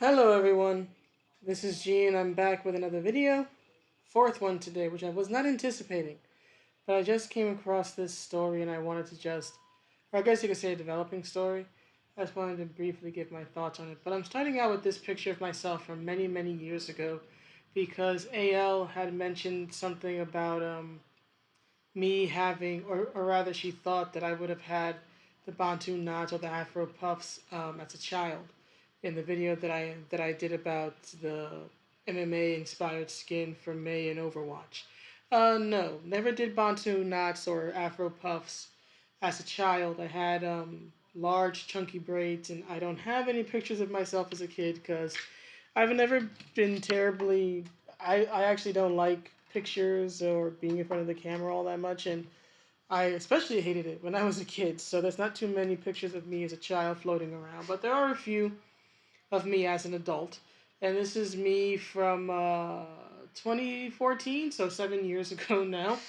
Hello everyone, this is G and I'm back with another video. Fourth one today, which I was not anticipating. But I just came across this story and I wanted to or I guess you could say a developing story. I just wanted to briefly give my thoughts on it. But I'm starting out with this picture of myself from many, many years ago because AL had mentioned something about me having, or rather she thought that I would have had the Bantu knots or the Afro puffs as a child in the video that I did about the MMA inspired skin for May in Overwatch. No, never did Bantu knots or Afro puffs as a child. I had large chunky braids, and I don't have any pictures of myself as a kid because I've never been terribly. I actually don't like pictures or being in front of the camera all that much, and I especially hated it when I was a kid. So there's not too many pictures of me as a child floating around, but there are a few of me as an adult. And this is me from 2014, so 7 years ago now.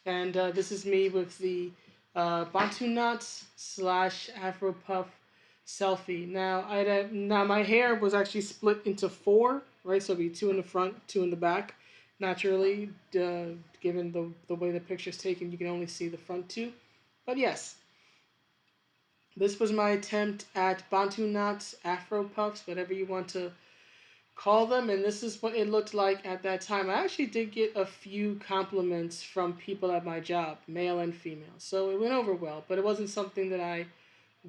And this is me with the Bantu knots slash Afro puff selfie. Now my hair was actually split into four, right? So it'd be two in the front, two in the back. Naturally, given the way the picture's taken, you can only see the front two. But yes, this was my attempt at Bantu knots, Afro puffs, whatever you want to call them, and this is what it looked like at that time. I actually did get a few compliments from people at my job, male and female, so it went over well, but it wasn't something that I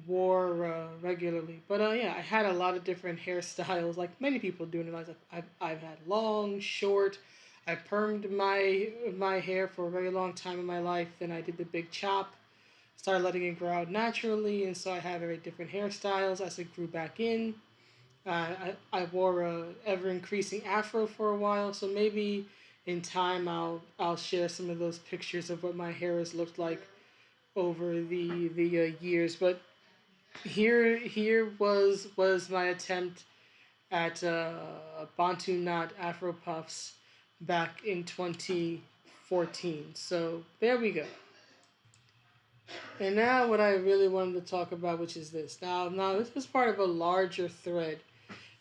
wore regularly. But yeah, I had a lot of different hairstyles, like many people do in their lives. I've had long, short. I permed my hair for a very long time in my life. Then I did the big chop, started letting it grow out naturally, and so I had very different hairstyles as it grew back in. I wore a ever increasing afro for a while, so maybe in time I'll share some of those pictures of what my hair has looked like over the years. But here was my attempt at Bantu knot Afro puffs back in 2014. So there we go. And now what I really wanted to talk about, which is this. Now this is part of a larger thread.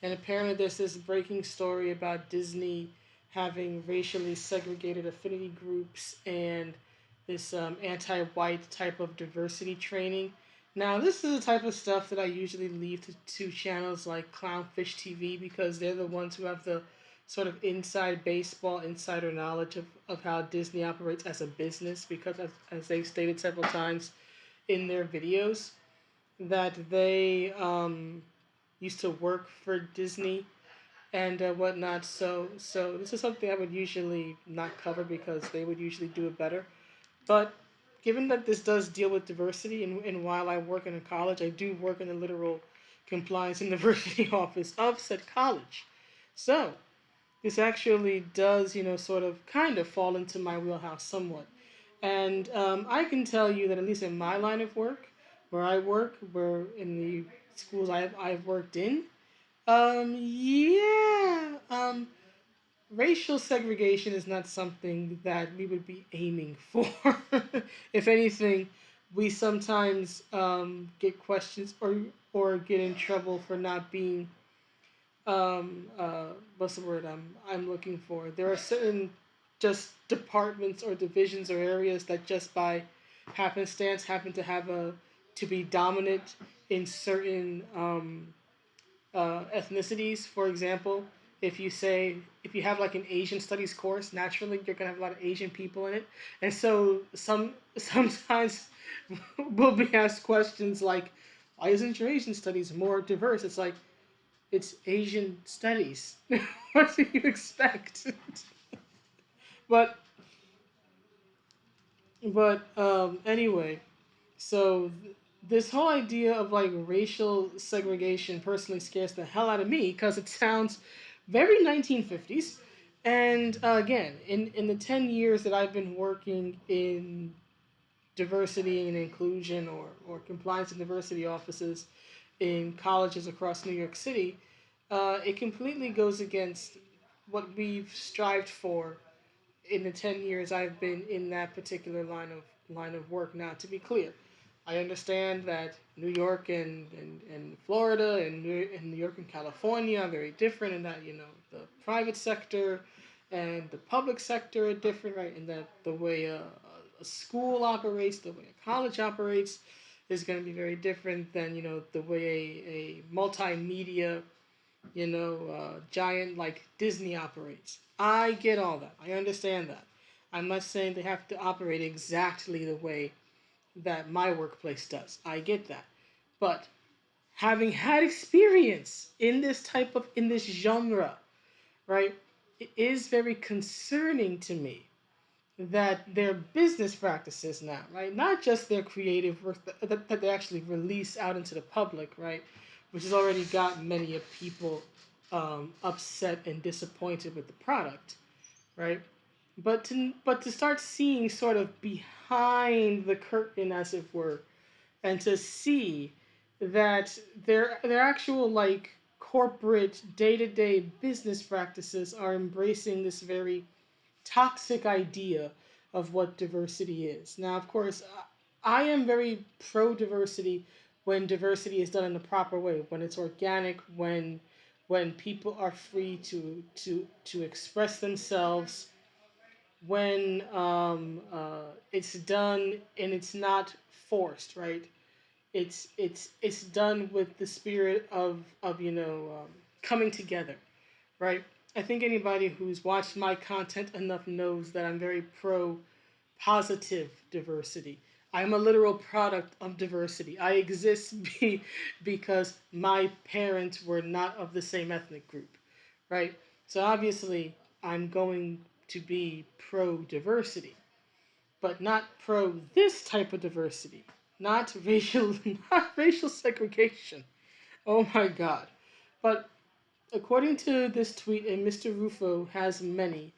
And apparently there's this breaking story about Disney having racially segregated affinity groups and this anti-white type of diversity training. Now, this is the type of stuff that I usually leave to channels like Clownfish TV because they're the ones who have the sort of inside baseball, insider knowledge of how Disney operates as a business because, as they've stated several times in their videos, that they used to work for Disney and whatnot. So this is something I would usually not cover because they would usually do it better. But given that this does deal with diversity, and while I work in a college, I do work in the literal compliance and diversity office of said college. So this actually does, sort of kind of fall into my wheelhouse somewhat. And I can tell you that at least in my line of work, where I work, where in the schools I've worked in, yeah, racial segregation is not something that we would be aiming for. If anything, we sometimes get questions or get in trouble for not being what's the word I'm looking for? There are certain just departments or divisions or areas that just by happenstance happen to have a to be dominant in certain ethnicities. For example, if you have like an Asian studies course, naturally you're gonna have a lot of Asian people in it, and so sometimes we'll be asked questions like, "Why isn't your Asian studies more diverse?" It's like it's Asian studies. What do you expect? but anyway, so this whole idea of like racial segregation personally scares the hell out of me because it sounds very 1950s. And again, in the 10 years that I've been working in diversity and inclusion or compliance and diversity offices in colleges across New York City, it completely goes against what we've strived for in the 10 years I've been in that particular line of work. Now, to be clear, I understand that New York and Florida and New York and California are very different in that, the private sector and the public sector are different, right? And that the way a school operates, the way a college operates is going to be very different than, the way a multimedia, giant like Disney operates. I get all that. I understand that. I'm not saying they have to operate exactly the way that my workplace does. I get that. But having had experience in this genre, right, it is very concerning to me that their business practices now, right, not just their creative work that they actually release out into the public, right, which has already got many of people upset and disappointed with the product, right, but to start seeing sort of behind the curtain, as it were, and to see that their actual like corporate day-to-day business practices are embracing this very toxic idea of what diversity is. Now, of course, I am very pro diversity when diversity is done in the proper way, when it's organic, when people are free to express themselves, when it's done and it's not forced, right? It's done with the spirit of coming together, right? I think anybody who's watched my content enough knows that I'm very pro positive diversity. I'm a literal product of diversity. I exist because my parents were not of the same ethnic group, right? So obviously, I'm going to be pro diversity, but not pro this type of diversity, not racial, not racial segregation. Oh my God! But according to this tweet, and Mr. Rufo has many,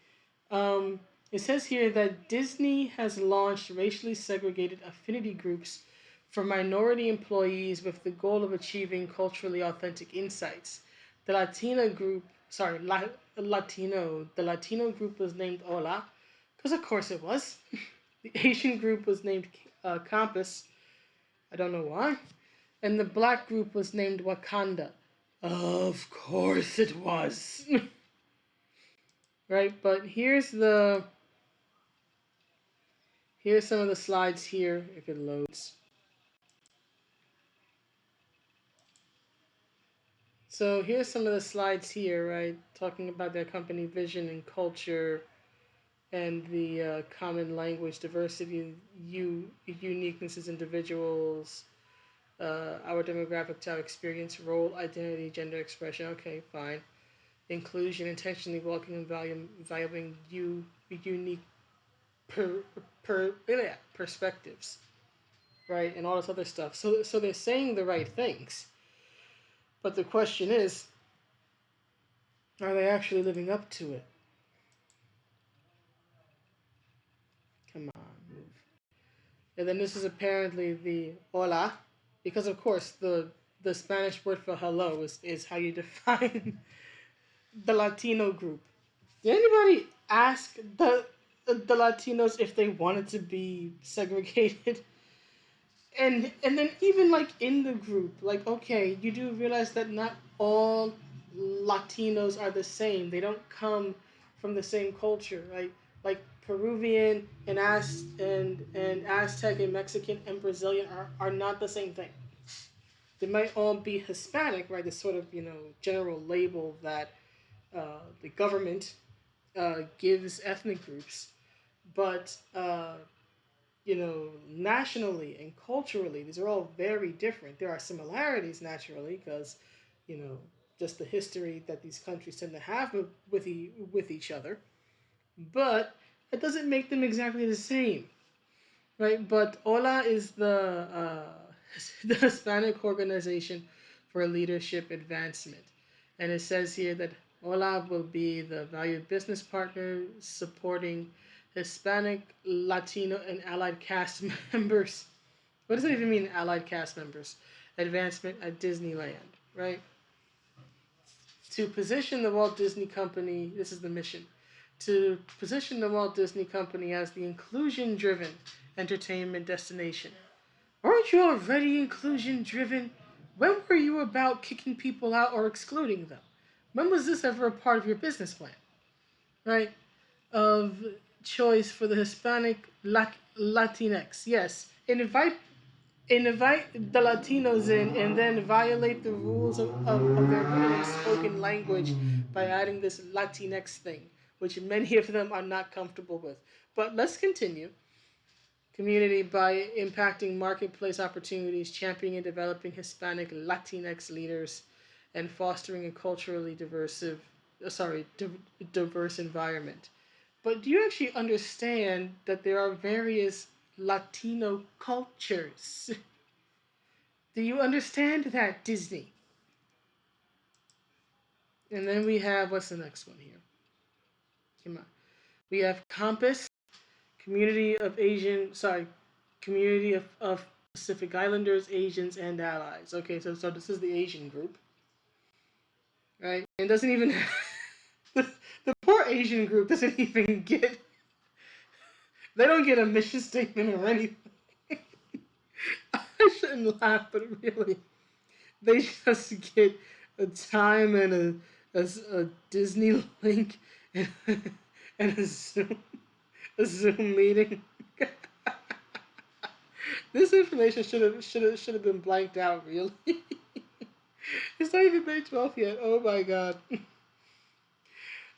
um, it says here that Disney has launched racially segregated affinity groups for minority employees with the goal of achieving culturally authentic insights. The Latina group, sorry, the Latino group was named Hola, because of course it was. The Asian group was named Campus. I don't know why. And the black group was named Wakanda. Of course it was. Right, but here's some of the slides here if it loads. So here's some of the slides here, right, talking about their company vision and culture and the common language, diversity, uniqueness as individuals, our demographic, our experience, role, identity, gender expression. Okay, fine. Inclusion, intentionally welcoming and valuing unique perspectives, right, and all this other stuff. So they're saying the right things, but the question is, are they actually living up to it? Come on, move. And then this is apparently the hola, because of course the Spanish word for hello is how you define the Latino group. Did anybody ask the Latinos if they wanted to be segregated? And then even like in the group, like, okay, you do realize that not all Latinos are the same. They don't come from the same culture, right? Like Peruvian and Aztec and Mexican and Brazilian are not the same thing. They might all be Hispanic, right? This sort of general label that the government gives ethnic groups, but nationally and culturally, these are all very different. There are similarities naturally because, you know, just the history that these countries tend to have with each other, but it doesn't make them exactly the same, right? But Hola is the Hispanic organization for leadership advancement, and it says here that Hola will be the valued business partner supporting Hispanic, Latino, and allied cast members. What does it even mean, allied cast members? Advancement at Disneyland, right? To position the Walt Disney Company, this is the mission, to position the Walt Disney Company as the inclusion driven entertainment destination. Or Aren't you already inclusion driven? When were you about kicking people out or excluding them? When was this ever a part of your business plan? Right? Of choice for the Hispanic Latinx. Yes. Invite the Latinos in and then violate the rules of their written and spoken language by adding this Latinx thing, which many of them are not comfortable with. But let's continue. Community by impacting marketplace opportunities, championing and developing Hispanic Latinx leaders, and fostering a culturally diverse environment. But do you actually understand that there are various Latino cultures? Do you understand that, Disney? And then we have, what's the next one here? Come on. We have Compass, community of Pacific Islanders, Asians, and allies. Okay, so this is the Asian group, right? And doesn't even the poor Asian group doesn't even get they don't get a mission statement or anything. I shouldn't laugh, but really, they just get a time and a Disney link and, and a Zoom meeting. This information should have been blanked out. Really, it's not even May 12th yet. Oh my god.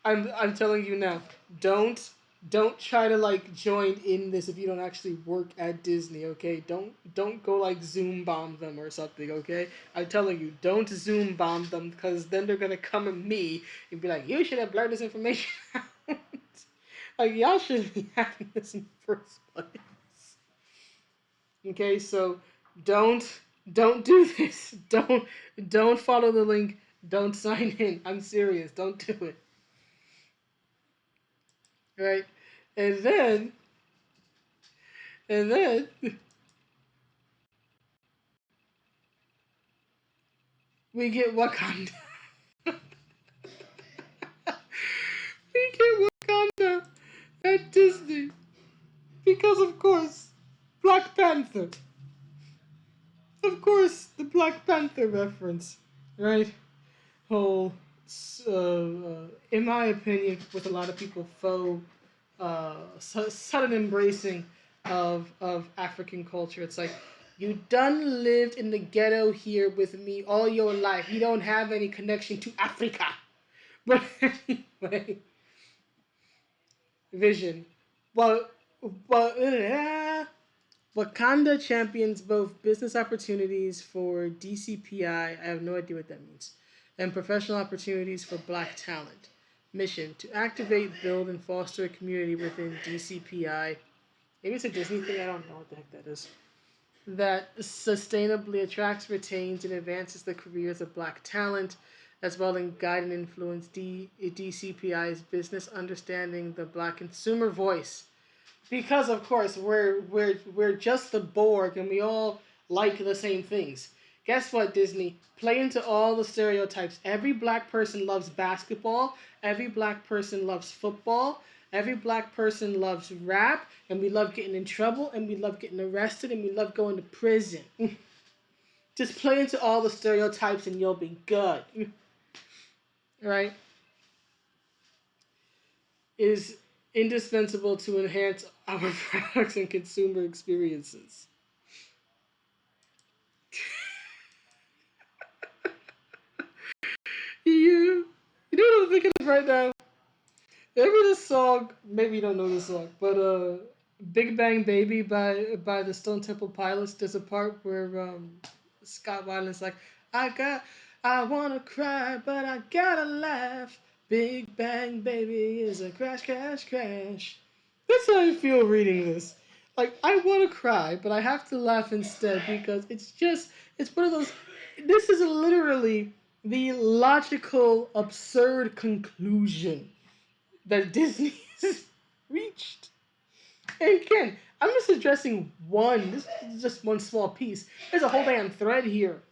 I'm telling you now. Don't don't try to like join in this if you don't actually work at Disney. Okay. Don't go like Zoom bomb them or something. Okay. I'm telling you, don't Zoom bomb them because then they're gonna come at me and be like, you should have blurred this information out. Like y'all shouldn't be having this in the first place. Okay, so don't don't do this. Don't follow the link. Don't sign in. I'm serious. Don't do it. Right? And then and then we get Wakanda. We get Wakanda at Disney because of course Black Panther. Of course, the Black Panther reference, right? Whole, in my opinion, with a lot of people, faux sudden embracing of African culture. It's like you done lived in the ghetto here with me all your life. You don't have any connection to Africa. But anyway, Vision. Well, Wakanda champions both business opportunities for DCPI. I have no idea what that means, and professional opportunities for Black talent. Mission to activate, build, and foster a community within DCPI. Maybe it's a Disney thing. I don't know what the heck that is. That sustainably attracts, retains, and advances the careers of Black talent, as well as guide and influence DCPI's business, understanding the Black consumer voice. Because of course we're just the Borg and we all like the same things. Guess what, Disney? Play into all the stereotypes. Every black person loves basketball. Every black person loves football. Every black person loves rap, and we love getting in trouble, and we love getting arrested, and we love going to prison. Just play into all the stereotypes, and you'll be good. Right? Is indispensable to enhance our products and consumer experiences. You know what I'm thinking of right now? Remember this song? Maybe you don't know this song, but "Big Bang Baby" by the Stone Temple Pilots. There's a part where Scott Weiland's like, I wanna cry, but I gotta laugh. Big Bang Baby is a crash, crash, crash. That's how I feel reading this. Like I wanna cry, but I have to laugh instead because it's one of those. This is literally the logical, absurd conclusion that Disney has reached. And again, I'm just addressing one. This is just one small piece. There's a whole damn thread here.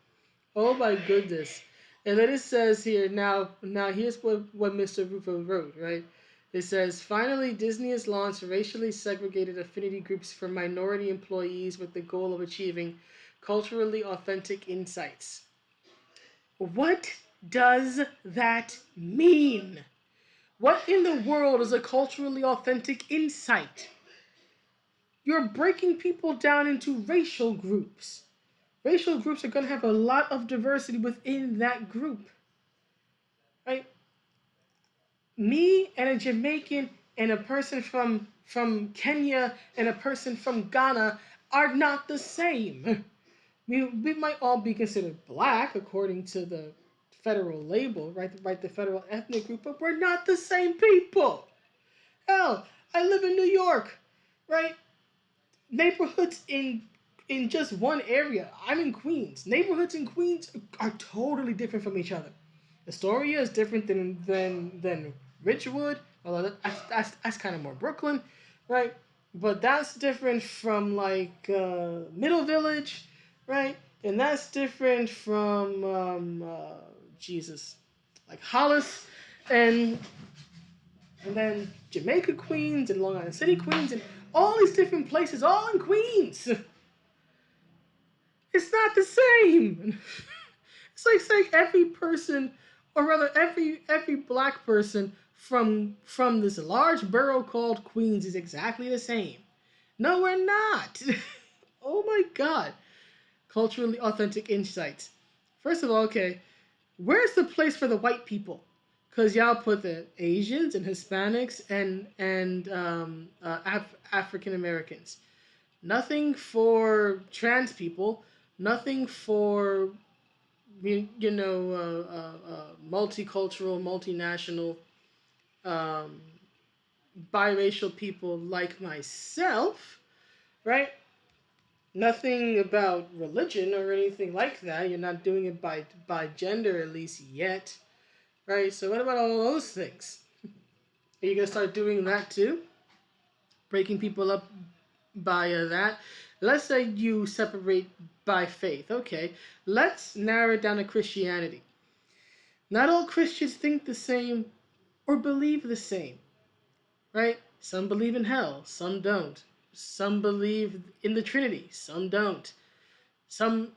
Oh my goodness. And then it says here, now here's what Mr. Rufo wrote, right? It says, finally, Disney has launched racially segregated affinity groups for minority employees with the goal of achieving culturally authentic insights. What does that mean? What in the world is a culturally authentic insight? You're breaking people down into racial groups. Racial groups are going to have a lot of diversity within that group. Right? Me and a Jamaican and a person from Kenya and a person from Ghana are not the same. We might all be considered black according to the federal label, right? Right, the federal ethnic group, but we're not the same people. Hell, I live in New York, right? Neighborhoods in just one area. I'm in Queens. Neighborhoods in Queens are totally different from each other. Astoria is different than Ridgewood. Although that's kind of more Brooklyn, right? But that's different from like Middle Village, right? And that's different from Jesus, like Hollis, and and then Jamaica Queens and Long Island City Queens and all these different places, all in Queens. It's not the same. It's like saying every person, or rather every black person from this large borough called Queens is exactly the same. No, we're not. Oh my God. Culturally authentic insights. First of all, okay, where's the place for the white people? Because y'all put the Asians and Hispanics and African Americans. Nothing for trans people. Nothing for multicultural, multinational, um, biracial people like myself, right? Nothing about religion or anything like that. You're not doing it by gender, at least yet, right? So what about all those things? Are you gonna start doing that too? Breaking people up by that. Let's say you separate by faith. Okay, let's narrow it down to Christianity. Not all Christians think the same or believe the same, right? Some believe in hell, some don't. Some believe in the Trinity, some don't. Some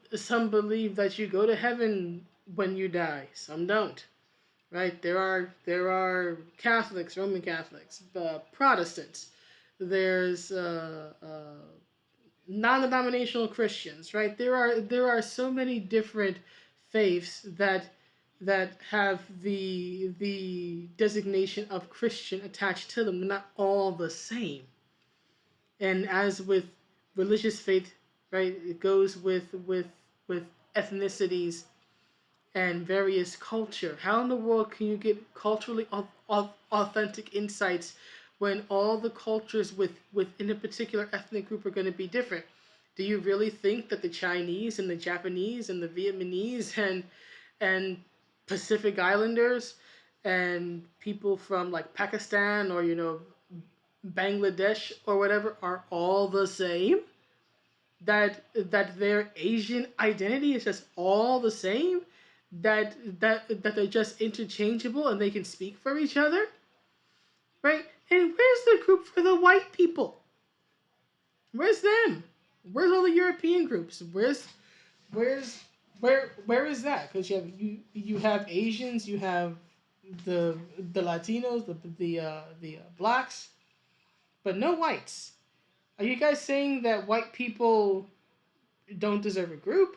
believe that you go to heaven when you die, some don't. Right? There are Catholics, Roman Catholics, Protestants. There's non-denominational Christians, right? There are so many different faiths that have the designation of Christian attached to them. They're not all the same. And as with religious faith, right, it goes with ethnicities and various culture. How in the world can you get culturally authentic insights when all the cultures within a particular ethnic group are going to be different? Do you really think that the Chinese and the Japanese and the Vietnamese and Pacific Islanders and people from like Pakistan or Bangladesh or whatever are all the same? That their Asian identity is just all the same? That they're just interchangeable and they can speak for each other? Right? And where's the group for the white people? Where's them? Where's all the European groups? Where's where is that? Because you have Asians, you have the Latinos, the blacks, but no whites. Are you guys saying that white people don't deserve a group?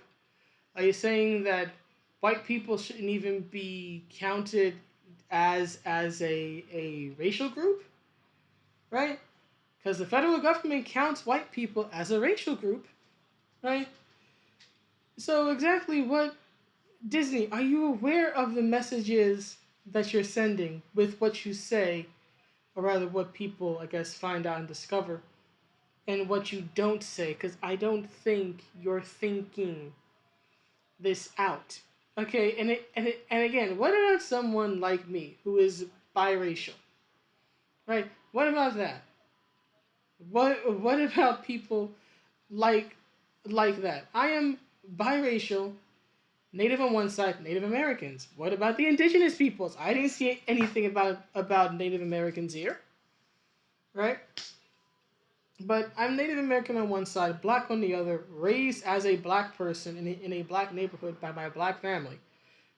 Are you saying that white people shouldn't even be counted as a racial group? Right? Because the federal government counts white people as a racial group, right? So exactly what Disney, are you aware of the messages that you're sending with what you say, or rather what people, I guess, find out and discover, and what you don't say? Because I don't think you're thinking this out. Okay, and again, what about someone like me who is biracial? Right? What about that? What about people like like that? I am biracial, Native on one side, Native Americans. What about the indigenous peoples? I didn't see anything about Native Americans here. Right? But I'm Native American on one side, black on the other, raised as a black person in a black neighborhood by my black family,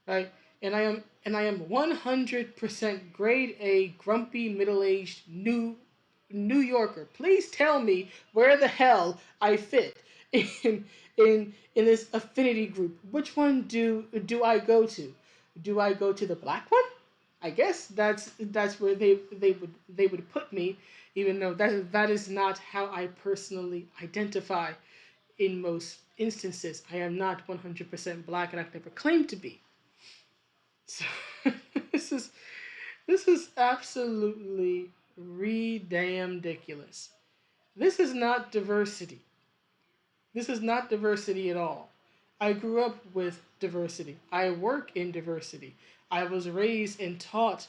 right? And I am 100% grade A grumpy middle-aged New Yorker. Please tell me where the hell I fit in in this affinity group. Which one do I go to? Do I go to the black one? I guess that's where they would put me, even though that is not how I personally identify in most instances. I am not 100% black, and I've never claimed to be. So this is this is absolutely ridiculous. This is not diversity. This is not diversity at all. I grew up with diversity. I work in diversity. I was raised and taught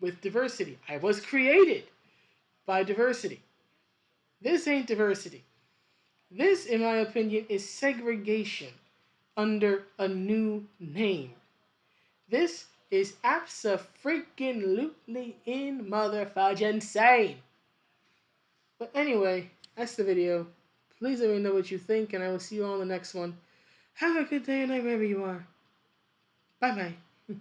with diversity. I was created by diversity. This ain't diversity. This, in my opinion, is segregation under a new name. This is abso-freaking-lutely in motherfudging insane. But anyway, that's the video. Please let me know what you think, and I will see you all in the next one. Have a good day and night wherever you are. Bye bye.